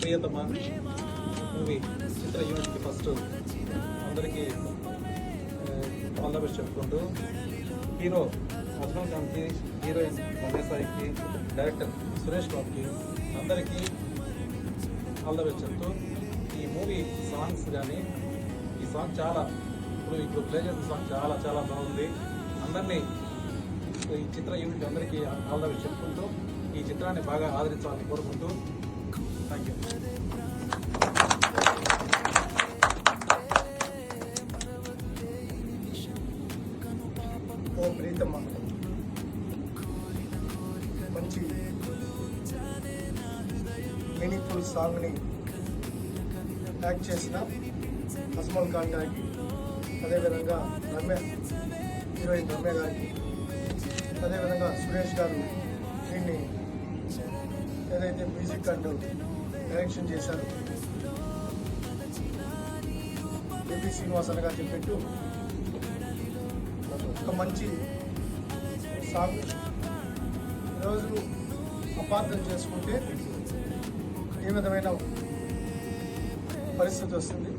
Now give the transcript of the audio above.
ప్రియతమ movie చిత్ర యూనిట్కి first అందరికీ all the best చెప్పుకుంటూ, హీరో అర్జున్ ఖాన్కి, హీరోయిన్ రమేశాయికి, డైరెక్టర్ సురేష్ బాబుకి అందరికీ ఆల్ ద బెస్ట్ చెప్తూ, ఈ మూవీ సాంగ్స్ కానీ ఈ సాంగ్ చాలా ఇప్పుడు ప్లే చేసిన సాంగ్ చాలా చాలా బాగుంది. అందరినీ ఈ చిత్ర యూనిట్ అందరికీ ఆల్ ద బెస్ట్ చెప్పుకుంటూ ఈ చిత్రాన్ని బాగా ఆదరించాలని కోరుకుంటూ థ్యాంక్ యూ. ఓ ప్రీతమ్మ మంచి మీనింగ్ఫుల్ సాంగ్ని యాక్ట్ చేసిన అజ్మల్ ఖాన్ గారికి, అదేవిధంగా హీరోయిన్ రమ్య గారికి, అదేవిధంగా సురేష్ గారు దీన్ని ఏదైతే మ్యూజిక్ అండ్ డైరెక్షన్ చేశారు, ఏపీ శ్రీనివాసన్ గారు చెప్పినట్టు ఒక మంచి సాంగ్. ఈరోజు అపార్థం చేసుకుంటే ఏ విధమైన పరిస్థితి వస్తుంది.